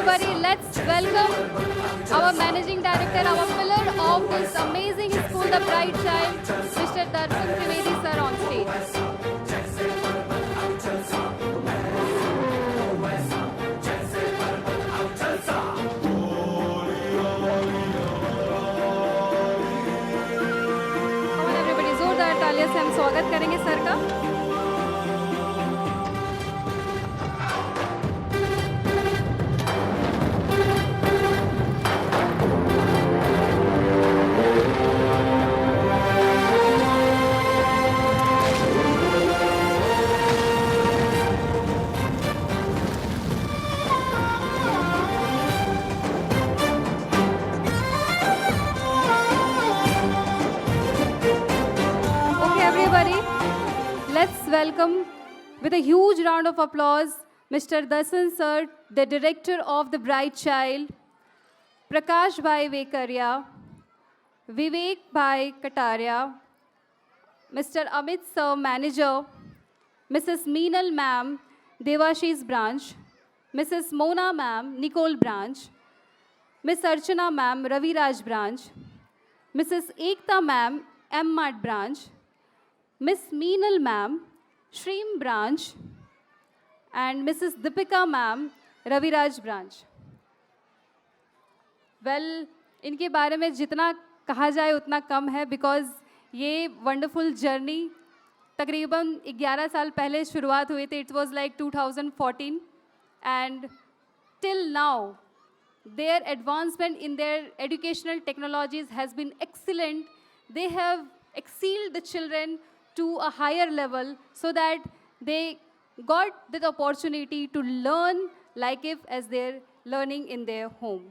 everybody, let's welcome our managing director, our pillar of this amazing school, the Bright Child, Mr. Darshan Trivedi sir on stage. Come on everybody, जोरदार तालियों से हम स्वागत करेंगे sir का. Okay, everybody, let's welcome with a huge round of applause Mr. Darshan sir, the director of the Bright Child, Prakash Bhai Vekaria, Vivek Bhai Kataria, Mr. Amit sir, manager, Mrs. Meenal ma'am, Devashi's branch, Mrs. Mona ma'am, Nicole branch, Miss Archana ma'am, Ravi Raj branch, Mrs. Ekta ma'am, M Mart branch, Miss Meenal ma'am, Shreem branch, and Mrs. Deepika ma'am, Ravi Raj branch. Well, इनके बारे में जितना कहा जाए उतना कम है because ये wonderful journey तकरीबन 11 साल पहले शुरुआत हुई थी. It was like 2014 and till now their advancement in their educational technologies has been excellent. They have exceeded the children to a higher level so that they got the opportunity to learn like if as they're learning in their home.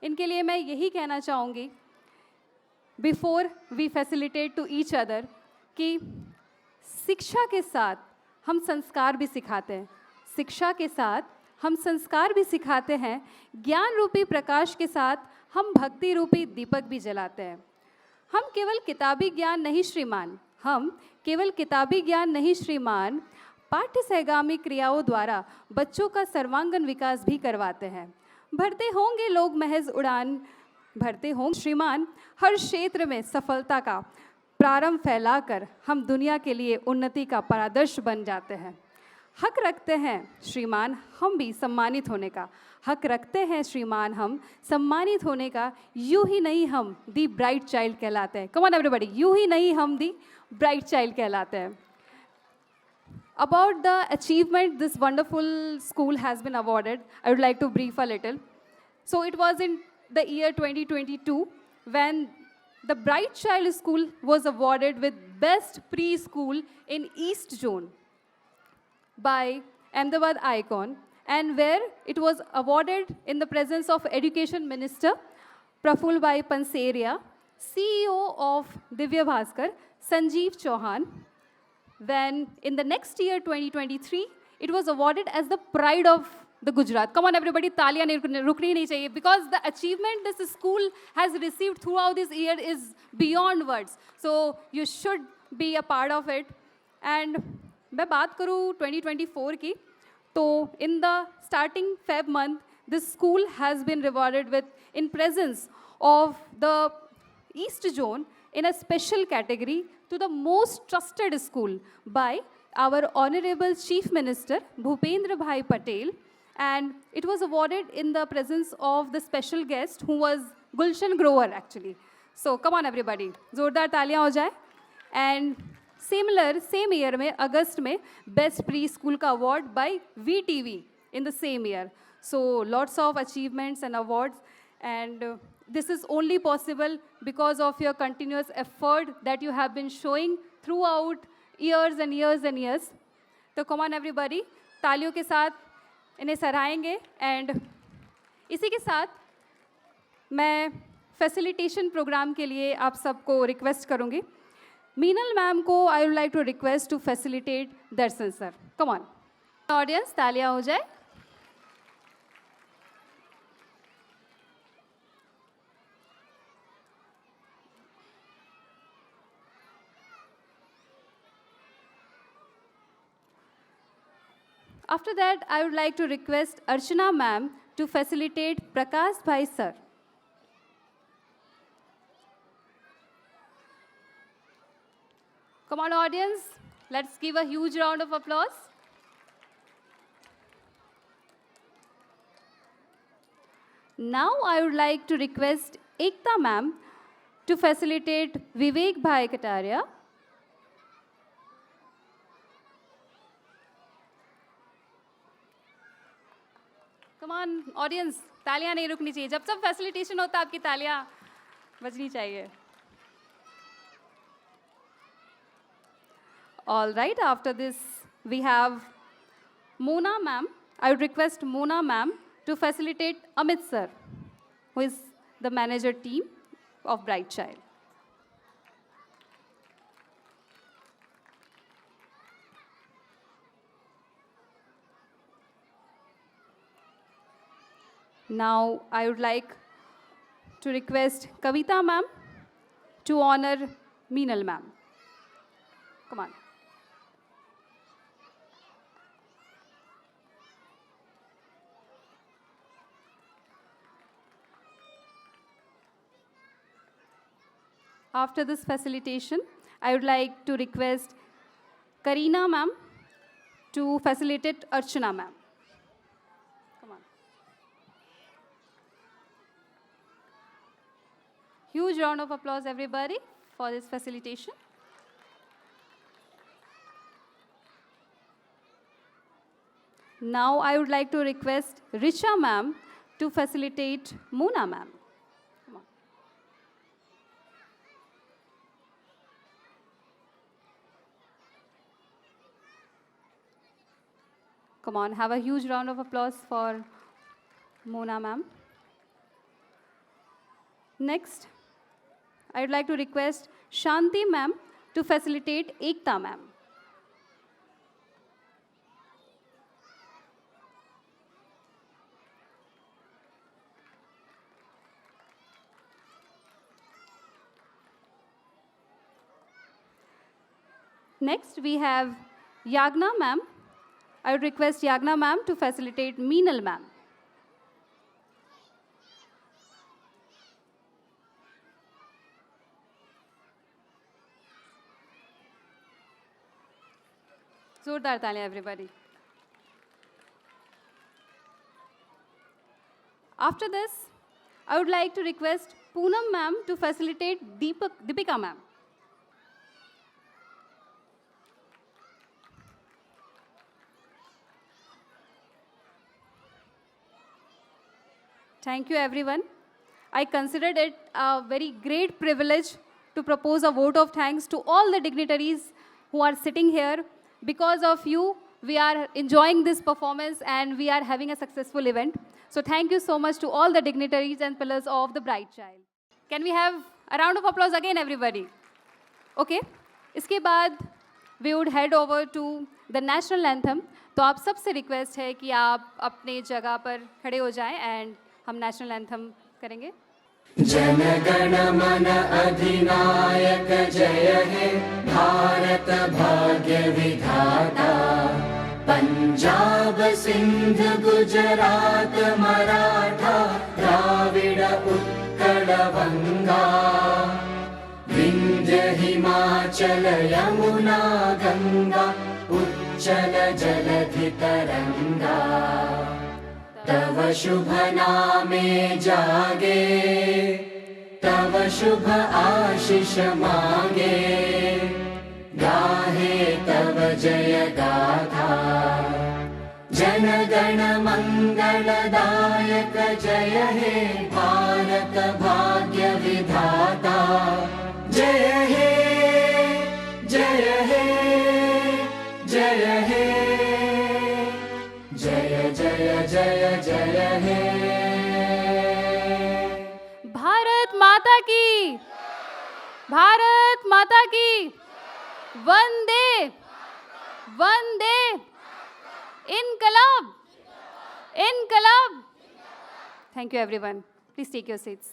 इनके लिए मैं यही कहना चाहूँगी before we facilitate to each other कि शिक्षा के साथ हम संस्कार भी सिखाते हैं. शिक्षा के साथ हम संस्कार भी सिखाते हैं. ज्ञान रूपी प्रकाश के साथ हम भक्ति रूपी दीपक भी जलाते हैं. हम केवल किताबी ज्ञान नहीं श्रीमान, हम केवल किताबी ज्ञान नहीं श्रीमान, पाठ्य सहगामी क्रियाओं द्वारा बच्चों का सर्वांगीण विकास भी करवाते हैं. भरते होंगे लोग महज उड़ान, भरते होंगे श्रीमान हर क्षेत्र में सफलता का प्रारंभ फैलाकर हम दुनिया के लिए उन्नति का परादर्श बन जाते हैं. हक रखते हैं श्रीमान हम भी सम्मानित होने का, हक रखते हैं श्रीमान हम सम्मानित होने का. यूं ही नहीं हम दी ब्राइट चाइल्ड कहलाते हैं. कम ऑन एवरीबॉडी, यूं ही नहीं हम दी ब्राइट चाइल्ड कहलाते हैं. About the achievement this wonderful school has been awarded, I would like to brief a little. So it was in the year 2022 when the Bright Child School was awarded with Best Preschool in East Zone by Ahmedabad Icon, and where it was awarded in the presence of Education Minister Praful Bhai Panseria, CEO of Divya Bhaskar, Sanjeev Chauhan. When in the next year 2023 it was awarded as the pride of the Gujarat. Come on everybody, तालियां रुकनी नहीं चाहिए because the achievement this school has received throughout this year is beyond words. So you should be a part of it. And मैं बात करूँ 2024 की, तो in the starting Feb month this school has been rewarded with in presence of the East Zone in a special category to the most trusted school by our Honorable Chief Minister Bhupendra Bhai Patel, and it was awarded in the presence of the special guest who was Gulshan Grover actually. So come on everybody, जोरदार तालियां हो जाए. And similar same year में अगस्त में Best Preschool का award by VTV in the same year. So lots of achievements and awards, and this is only possible because of your continuous effort that you have been showing throughout years and years and years. तो come on everybody, तालियों के साथ इन्हें सराहेंगे. And इसी के साथ मैं facilitation programme के लिए आप सबको रिक्वेस्ट करूँगी. मीनल मैम को I would like to request to facilitate Darshan sir. Come on audience, तालियां हो जाए. After that, I would like to request Archana ma'am to facilitate Prakash Bhai sir. Come on, audience, let's give a huge round of applause. Now I would like to request Ekta ma'am to facilitate Vivek Bhai Kataria. Come on, audience, तालियां नहीं रुकनी चाहिए. जब सब facilitation होता है आपकी तालियां बजनी चाहिए. All right, after this we have Mona ma'am. I would request Mona ma'am to facilitate Amit sir, who is the manager team of Bright Child. Now I would like to request Kavita ma'am to honor Meenal ma'am. Come on. After this facilitation, I would like to request Karina ma'am to facilitate Archana ma'am. Come on. Huge round of applause, everybody, for this facilitation. Now I would like to request Richa ma'am to facilitate Mona ma'am. Come on. Come on, have a huge round of applause for Mona ma'am. Next, I would like to request Shanti ma'am to facilitate Ekta ma'am. Next, we have Yagna ma'am. I would request Yagna ma'am to facilitate Meenal ma'am. Zordar taaliyan, everybody. After this, I would like to request Poonam ma'am to facilitate Deepika ma'am. Thank you, everyone. I considered it a very great privilege to propose a vote of thanks to all the dignitaries who are sitting here. Because of you, we are enjoying this performance and we are having a successful event. So thank you so much to all the dignitaries and pillars of the Bright Child. Can we have a round of applause again, everybody? Okay. इसके बाद we would head over to the national anthem. तो आप सबसे request है कि आप अपने जगह पर खड़े हो जाएं and हम नेशनल एंथम करेंगे. जन गण मन अधिनायक जय हे भारत भाग्य विधाता. पंजाब सिंध गुजरात मराठा द्राविड उत्कल बंगा. विंध्य हिमाचल यमुना गंगा उच्चल जलधि तरंगा. तव शुभ नामे जागे तव शुभ आशीष मांगे. गाहे तव जय गाथा जन गण मंगलदायक जय हे भारत भाग्य विधाता. जय हे जय हे जय हे जय जय जय जय हे. भारत माता की, भारत माता की. वंदे वंदे इनकलाब इनकलाब. Thank you, everyone. Please take your seats.